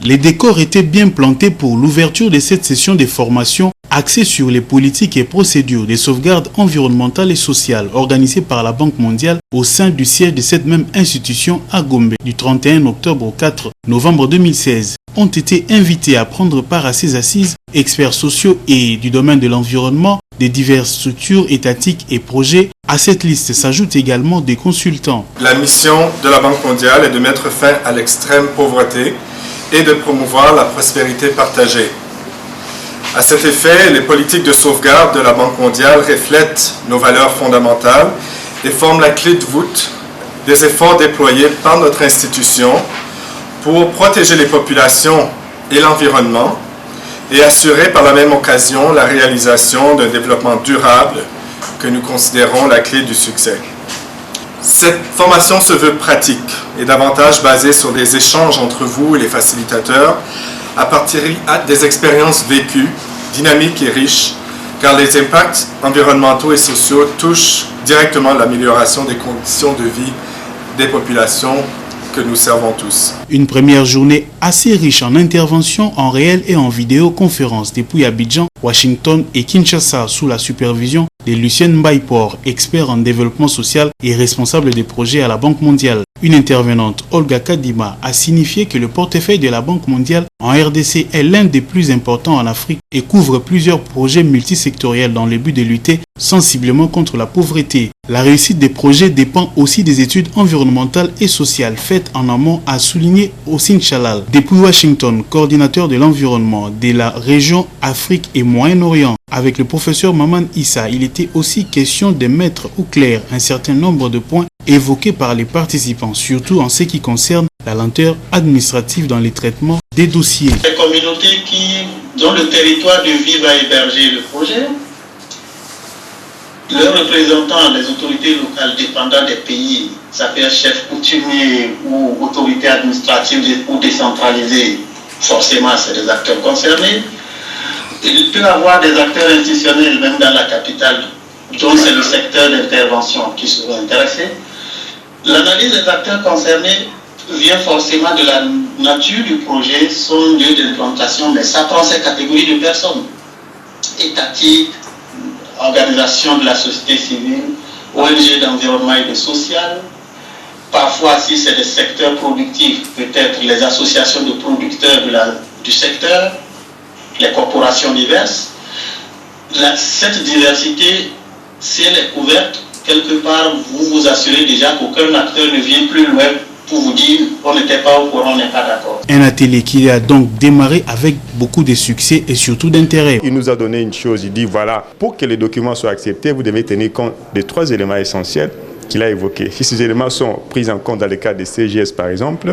Les décors étaient bien plantés pour l'ouverture de cette session de formation axée sur les politiques et procédures de sauvegarde environnementale et sociale organisée par la Banque mondiale au sein du siège de cette même institution à Gombe du 31 octobre au 4 novembre 2016. Ont été invités à prendre part à ces assises experts sociaux et du domaine de l'environnement, des diverses structures étatiques et projets. À cette liste s'ajoutent également des consultants. La mission de la Banque mondiale est de mettre fin à l'extrême pauvreté et de promouvoir la prospérité partagée. À cet effet, les politiques de sauvegarde de la Banque mondiale reflètent nos valeurs fondamentales et forment la clé de voûte des efforts déployés par notre institution pour protéger les populations et l'environnement et assurer par la même occasion la réalisation d'un développement durable que nous considérons la clé du succès. Cette formation se veut pratique et davantage basée sur des échanges entre vous et les facilitateurs à partir des expériences vécues, dynamiques et riches, car les impacts environnementaux et sociaux touchent directement l'amélioration des conditions de vie des populations que nous servons tous. Une première journée assez riche en interventions en réel et en vidéoconférence depuis Abidjan, Washington et Kinshasa sous la supervision de Lucien Mbaipor, expert en développement social et responsable des projets à la Banque mondiale. Une intervenante, Olga Kadima, a signifié que le portefeuille de la Banque mondiale en RDC est l'un des plus importants en Afrique et couvre plusieurs projets multisectoriels dans le but de lutter sensiblement contre la pauvreté. La réussite des projets dépend aussi des études environnementales et sociales faites en amont, a souligné Hossein Chalal. Depuis Washington, coordinateur de l'environnement de la région Afrique et Moyen-Orient, avec le professeur Maman Issa, il était aussi question de mettre au clair un certain nombre de points évoqués par les participants, surtout en ce qui concerne la lenteur administrative dans les traitements des dossiers. Les communautés dont le territoire de vie va héberger le projet, leurs représentants, les autorités locales dépendant des pays, ça peut être chef coutumier ou autorité administrative ou décentralisée, forcément c'est des acteurs concernés. Il peut y avoir des acteurs institutionnels, même dans la capitale, dont c'est le secteur d'intervention qui sera intéressé. L'analyse des acteurs concernés vient forcément de la nature du projet, son lieu d'implantation, mais ça prend ces catégories de personnes. Étatiques, organisations de la société civile, ONG d'environnement et de social. Parfois, si c'est des secteurs productifs, peut-être les associations de producteurs du secteur, les corporations diverses. Cette diversité, si elle est couverte, quelque part, vous vous assurez déjà qu'aucun acteur ne vient plus loin pour vous dire on n'était pas au courant, on n'est pas d'accord. Un atelier qui a donc démarré avec beaucoup de succès et surtout d'intérêt. Il nous a donné une chose, il dit voilà, pour que les documents soient acceptés, vous devez tenir compte des 3 éléments essentiels qu'il a évoqués. Si ces éléments sont pris en compte dans le cas des CGS par exemple,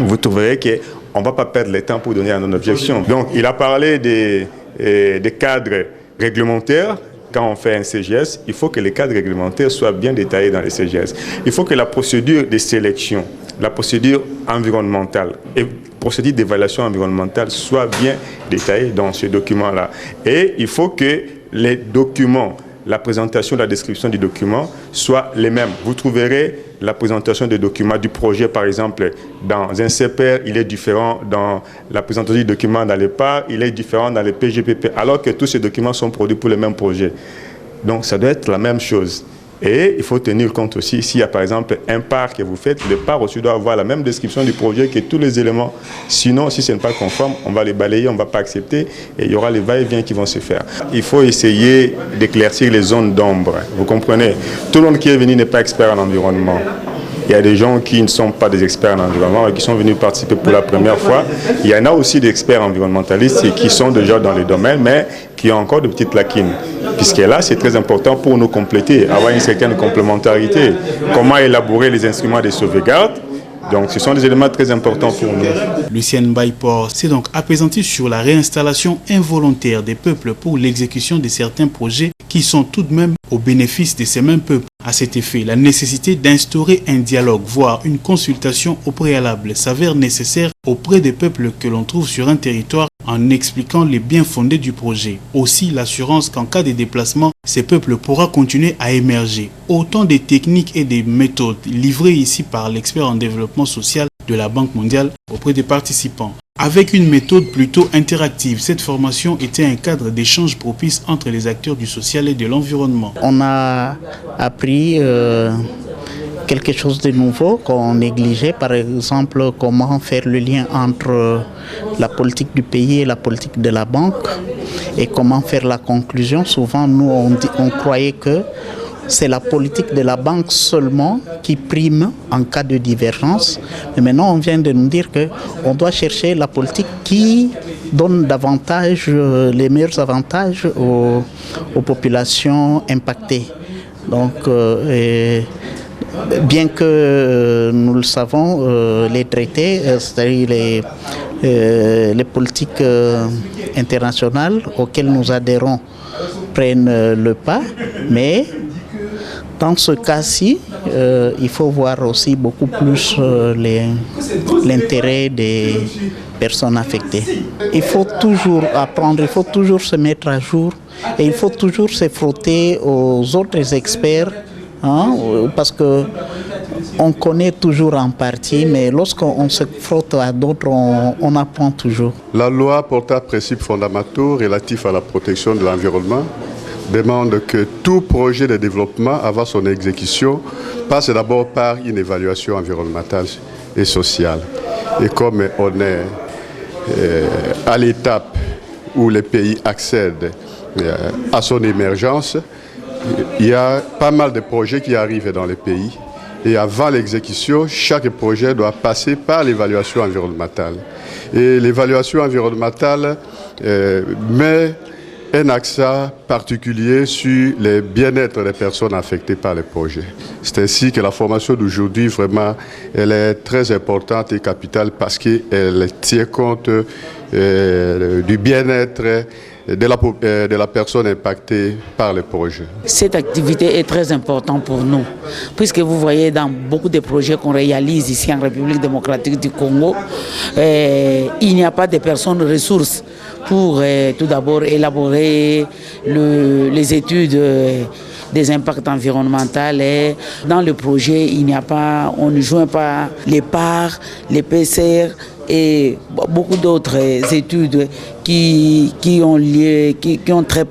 vous trouverez qu'on ne va pas perdre le temps pour donner une objection. Donc il a parlé des cadres réglementaires. Quand on fait un CGS, il faut que les cadres réglementaires soient bien détaillés dans les CGS. Il faut que la procédure de sélection, la procédure environnementale et la procédure d'évaluation environnementale soient bien détaillées dans ce document-là. Et il faut que les documents, la présentation, la description du document soient les mêmes. Vous trouverez la présentation des documents du projet, par exemple, dans un CPR, il est différent dans la présentation du document dans les PAR, il est différent dans les PGPP, alors que tous ces documents sont produits pour le même projet. Donc, ça doit être la même chose. Et il faut tenir compte aussi, s'il y a par exemple un PAR que vous faites, le PAR aussi doit avoir la même description du projet que tous les éléments. Sinon, si ce n'est pas conforme, on va les balayer, on ne va pas accepter et il y aura les va-et-vient qui vont se faire. Il faut essayer d'éclaircir les zones d'ombre. Vous comprenez? Tout le monde qui est venu n'est pas expert en environnement. Il y a des gens qui ne sont pas des experts en environnement et qui sont venus participer pour la première fois. Il y en a aussi des experts environnementalistes et qui sont déjà dans les domaines, mais qui ont encore de petites lacunes. Puisque là, c'est très important pour nous compléter, avoir une certaine complémentarité. Comment élaborer les instruments de sauvegarde? Donc, ce sont des éléments très importants pour nous. Lucien Mbaipor s'est donc apaisanti sur la réinstallation involontaire des peuples pour l'exécution de certains projets qui sont tout de même au bénéfice de ces mêmes peuples. À cet effet, la nécessité d'instaurer un dialogue, voire une consultation au préalable, s'avère nécessaire auprès des peuples que l'on trouve sur un territoire en expliquant les biens fondés du projet. Aussi, l'assurance qu'en cas de déplacement, ces peuples pourront continuer à émerger. Autant des techniques et des méthodes livrées ici par l'expert en développement social de la Banque mondiale auprès des participants. Avec une méthode plutôt interactive, cette formation était un cadre d'échange propice entre les acteurs du social et de l'environnement. On a appris quelque chose de nouveau qu'on négligeait, par exemple comment faire le lien entre la politique du pays et la politique de la banque et comment faire la conclusion. Souvent, nous, on croyait que c'est la politique de la banque seulement qui prime en cas de divergence. Mais maintenant, on vient de nous dire qu'on doit chercher la politique qui donne davantage, les meilleurs avantages aux populations impactées. Donc, bien que nous le savons, les traités, c'est-à-dire les politiques internationales auxquelles nous adhérons prennent le pas, mais dans ce cas-ci, il faut voir aussi beaucoup plus l'intérêt des personnes affectées. Il faut toujours apprendre, il faut toujours se mettre à jour et il faut toujours se frotter aux autres experts, parce que on connaît toujours en partie, mais lorsqu'on se frotte à d'autres, on apprend toujours. La loi portant principes fondamentaux relatifs à la protection de l'environnement demande que tout projet de développement avant son exécution passe d'abord par une évaluation environnementale et sociale. Et comme on est à l'étape où les pays accèdent à son émergence, il y a pas mal de projets qui arrivent dans les pays. Et avant l'exécution, chaque projet doit passer par l'évaluation environnementale. Et l'évaluation environnementale met un accent particulier sur le bien-être des personnes affectées par les projets. C'est ainsi que la formation d'aujourd'hui, vraiment, elle est très importante et capitale parce qu'elle tient compte du bien-être de la personne impactée par le projet. Cette activité est très importante pour nous, puisque vous voyez dans beaucoup de projets qu'on réalise ici en République démocratique du Congo, il n'y a pas de personnes ressources pour tout d'abord élaborer les études des impacts environnementaux. Et dans le projet, on ne joint pas les parts, les PCR et beaucoup d'autres études qui ont trait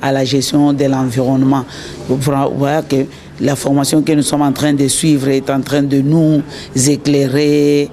à la gestion de l'environnement. Voilà que la formation que nous sommes en train de suivre est en train de nous éclairer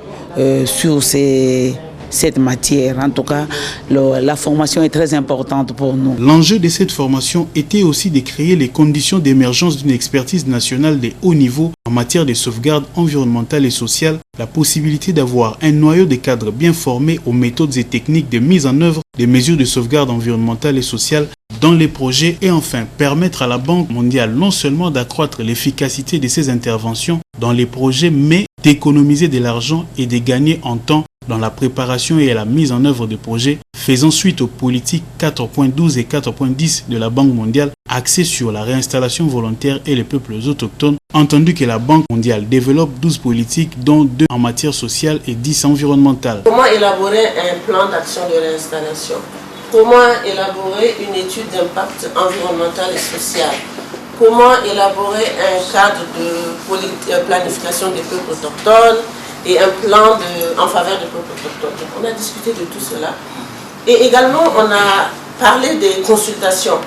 sur cette matière. En tout cas, la formation est très importante pour nous. L'enjeu de cette formation était aussi de créer les conditions d'émergence d'une expertise nationale de haut niveau en matière de sauvegarde environnementale et sociale, la possibilité d'avoir un noyau de cadres bien formés aux méthodes et techniques de mise en œuvre des mesures de sauvegarde environnementale et sociale dans les projets et enfin permettre à la Banque mondiale non seulement d'accroître l'efficacité de ses interventions dans les projets, mais d'économiser de l'argent et de gagner en temps dans la préparation et la mise en œuvre de projets, faisant suite aux politiques 4.12 et 4.10 de la Banque mondiale axées sur la réinstallation volontaire et les peuples autochtones, entendu que la Banque mondiale développe 12 politiques, dont 2 en matière sociale et 10 environnementales. Comment élaborer un plan d'action de réinstallation? Comment élaborer une étude d'impact environnemental et social? Comment élaborer un cadre de planification des peuples autochtones et un plan en faveur des peuples autochtones? On a discuté de tout cela. Et également, on a parlé des consultations.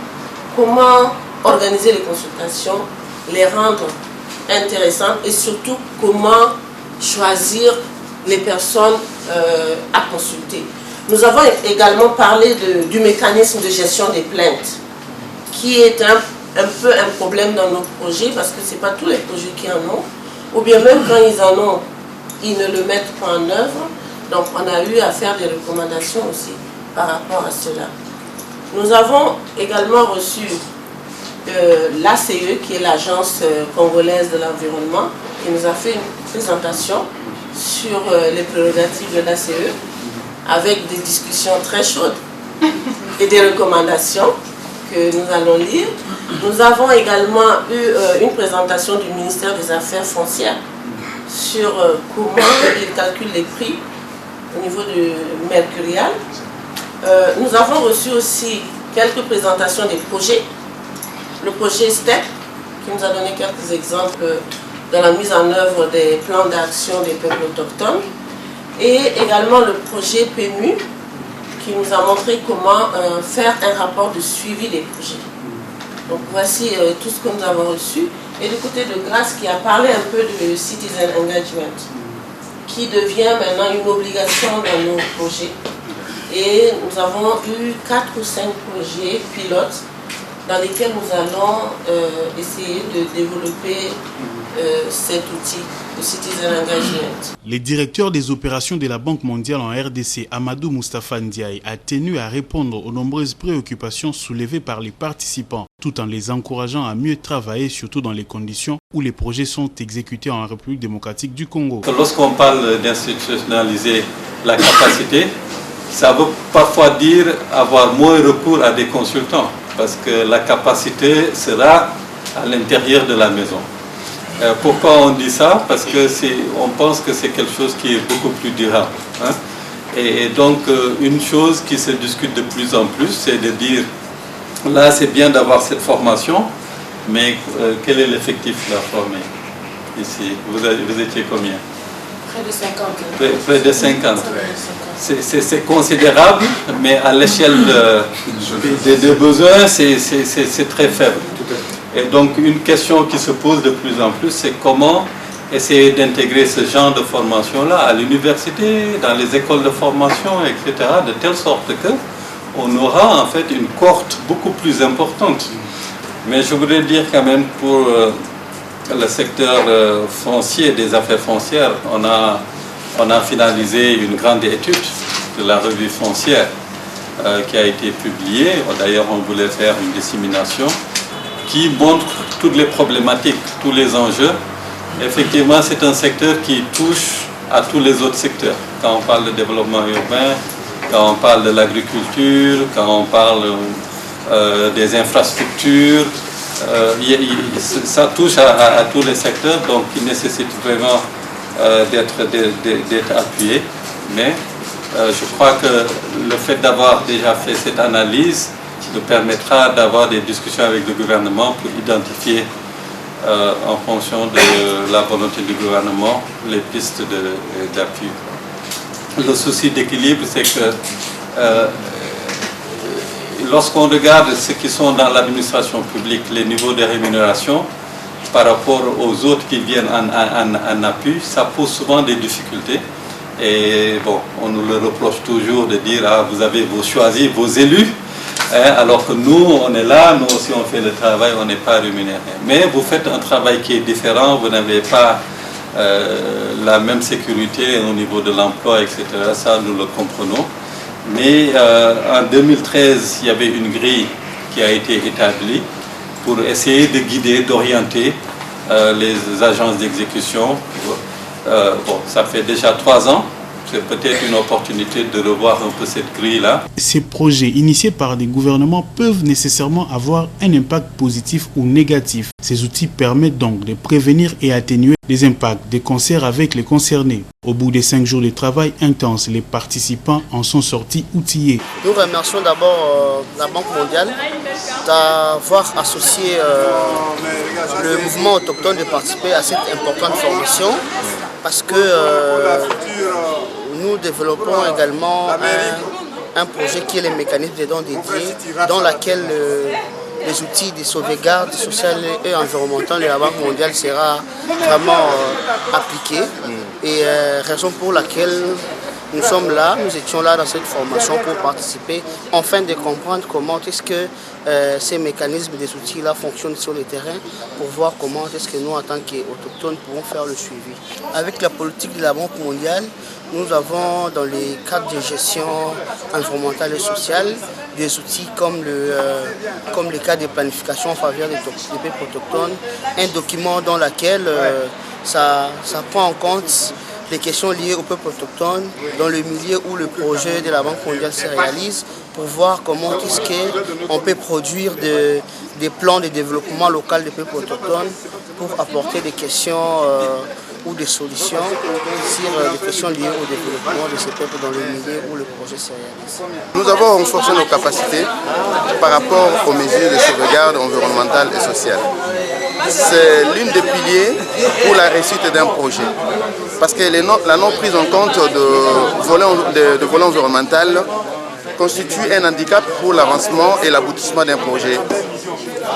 Comment organiser les consultations, les rendre intéressantes et surtout comment choisir les personnes à consulter. Nous avons également parlé du mécanisme de gestion des plaintes, qui est un peu un problème dans nos projets parce que ce n'est pas tous les projets qui en ont, ou bien même quand ils en ont, ils ne le mettent pas en œuvre. Donc on a eu à faire des recommandations aussi par rapport à cela. Nous avons également reçu l'ACE, qui est l'Agence congolaise de l'environnement, qui nous a fait une présentation sur les prérogatives de l'ACE, avec des discussions très chaudes et des recommandations que nous allons lire. Nous avons également eu une présentation du ministère des Affaires foncières sur comment ils calculent les prix au niveau du mercurial. Nous avons reçu aussi quelques présentations des projets. Le projet STEP, qui nous a donné quelques exemples dans la mise en œuvre des plans d'action des peuples autochtones, et également le projet PMU qui nous a montré comment faire un rapport de suivi des projets. Donc voici tout ce que nous avons reçu. Et du côté de Grâce qui a parlé un peu de Citizen Engagement, qui devient maintenant une obligation dans nos projets. Et nous avons eu 4 ou 5 projets pilotes dans lesquels nous allons essayer de développer cet outil, le Citizen Engagement. Le directeur des opérations de la Banque mondiale en RDC, Amadou Moustapha Ndiaye, a tenu à répondre aux nombreuses préoccupations soulevées par les participants, tout en les encourageant à mieux travailler, surtout dans les conditions où les projets sont exécutés en République démocratique du Congo. Lorsqu'on parle d'institutionnaliser la capacité, ça veut parfois dire avoir moins recours à des consultants, parce que la capacité sera à l'intérieur de la maison. Pourquoi on dit ça? Parce que on pense que c'est quelque chose qui est beaucoup plus durable. Hein? Et donc, une chose qui se discute de plus en plus, c'est de dire, là c'est bien d'avoir cette formation, mais quel est l'effectif de la formée ici? Vous étiez combien? Près de 50. Près de 50. C'est considérable, mais à l'échelle des besoins, c'est très faible. Et donc une question qui se pose de plus en plus, c'est comment essayer d'intégrer ce genre de formation-là à l'université, dans les écoles de formation, etc., de telle sorte qu'on aura en fait une cohorte beaucoup plus importante. Mais je voudrais dire quand même pour le secteur foncier, des affaires foncières, on a finalisé une grande étude de la revue foncière qui a été publiée. D'ailleurs, on voulait faire une dissémination qui montre toutes les problématiques, tous les enjeux. Effectivement, c'est un secteur qui touche à tous les autres secteurs. Quand on parle de développement urbain, quand on parle de l'agriculture, quand on parle des infrastructures, ça touche à tous les secteurs, donc il nécessite vraiment d'être appuyé. Mais je crois que le fait d'avoir déjà fait cette analyse nous permettra d'avoir des discussions avec le gouvernement pour identifier en fonction de la volonté du gouvernement les pistes d'appui. Le souci d'équilibre, c'est que lorsqu'on regarde ceux qui sont dans l'administration publique, les niveaux de rémunération par rapport aux autres qui viennent en appui, ça pose souvent des difficultés. Et bon, on nous le reproche toujours de dire ah, vous avez choisi vos élus, hein, alors que nous, on est là, nous aussi on fait le travail, on n'est pas rémunéré. Mais vous faites un travail qui est différent, vous n'avez pas la même sécurité au niveau de l'emploi, etc. Ça, nous le comprenons. Mais en 2013, il y avait une grille qui a été établie pour essayer de guider, d'orienter les agences d'exécution. Bon, ça fait déjà 3 ans. C'est peut-être une opportunité de revoir un peu cette grille-là. Ces projets initiés par des gouvernements peuvent nécessairement avoir un impact positif ou négatif. Ces outils permettent donc de prévenir et atténuer les impacts des concerts avec les concernés. Au bout des 5 jours de travail intense, les participants en sont sortis outillés. Nous remercions d'abord la Banque mondiale d'avoir associé le mouvement autochtone de participer à cette importante formation parce que nous développons également un projet qui est le mécanisme des dons dédiés dans lequel les outils de sauvegarde sociale et environnementale de la Banque mondiale sera vraiment appliqué. Et raison pour laquelle nous sommes là, nous étions là dans cette formation pour participer, afin de comprendre comment est-ce que ces mécanismes des outils-là fonctionnent sur le terrain, pour voir comment est-ce que nous, en tant qu'autochtones, pouvons faire le suivi. Avec la politique de la Banque mondiale, nous avons dans les cadres de gestion environnementale et sociale des outils comme le cadre de planification en faveur des peuples autochtones, un document dans lequel ça prend en compte les questions liées au peuple autochtone dans le milieu où le projet de la Banque mondiale se réalise pour voir comment est-ce qu'on peut produire des plans de développement local des peuples autochtones pour apporter des questions ou des solutions sur les questions liées au développement de ces peuples dans les milieux où le projet se réalise. Nous avons renforcé nos capacités par rapport aux mesures de sauvegarde environnementale et sociale. C'est l'une des piliers pour la réussite d'un projet. Parce que la non-prise en compte de volet environnemental constitue un handicap pour l'avancement et l'aboutissement d'un projet.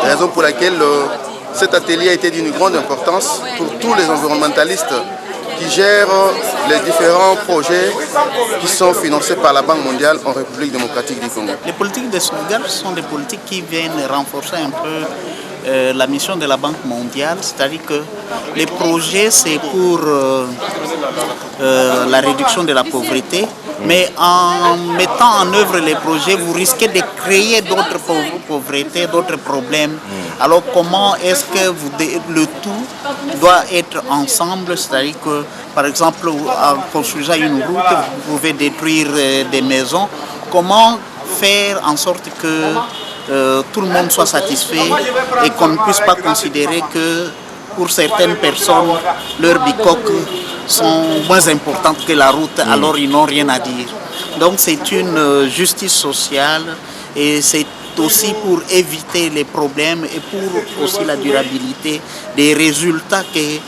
Raison pour laquelle cet atelier a été d'une grande importance pour tous les environnementalistes qui gèrent les différents projets qui sont financés par la Banque mondiale en République démocratique du Congo. Les politiques de sauvegarde sont des politiques qui viennent renforcer un peu la mission de la Banque mondiale, c'est-à-dire que les projets c'est pour la réduction de la pauvreté, mais en mettant en œuvre les projets, vous risquez de créer d'autres pauvretés, d'autres problèmes. Alors comment est-ce que le tout doit être ensemble, c'est-à-dire que par exemple en construisant une route, vous pouvez détruire des maisons. Comment faire en sorte que tout le monde soit satisfait et qu'on ne puisse pas considérer que pour certaines personnes, leurs bicoques sont moins importantes que la route, alors ils n'ont rien à dire. Donc c'est une justice sociale et c'est aussi pour éviter les problèmes et pour aussi la durabilité des résultats que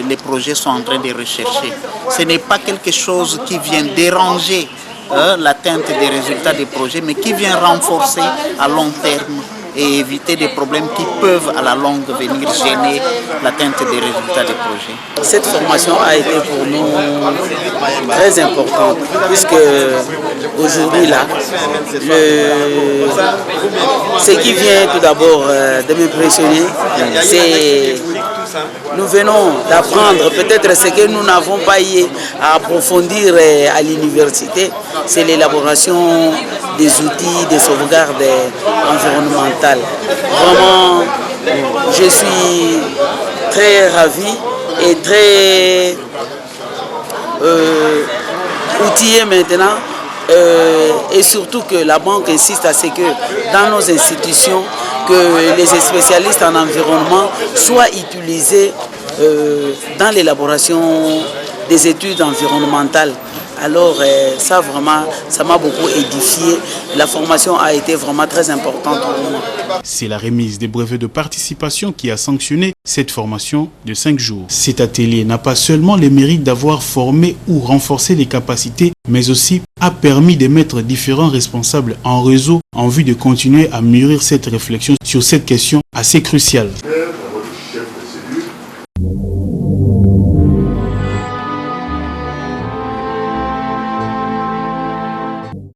les projets sont en train de rechercher. Ce n'est pas quelque chose qui vient déranger l'atteinte des résultats des projets, mais qui vient renforcer à long terme et éviter des problèmes qui peuvent à la longue venir gêner l'atteinte des résultats des projets. Cette formation a été pour nous très importante, puisque aujourd'hui là, ce qui vient tout d'abord de m'impressionner, c'est nous venons d'apprendre peut-être ce que nous n'avons pas eu à approfondir à l'université, c'est l'élaboration des outils de sauvegarde environnementale. Vraiment, je suis très ravi et très outillé maintenant. Et surtout que la banque insiste à ce que dans nos institutions, que les spécialistes en environnement soient utilisés dans l'élaboration des études environnementales. Alors ça vraiment, ça m'a beaucoup édifié. La formation a été vraiment très importante pour moi. C'est la remise des brevets de participation qui a sanctionné cette formation de 5 jours. Cet atelier n'a pas seulement le mérite d'avoir formé ou renforcé les capacités, mais aussi a permis de mettre différents responsables en réseau en vue de continuer à mûrir cette réflexion sur cette question assez cruciale.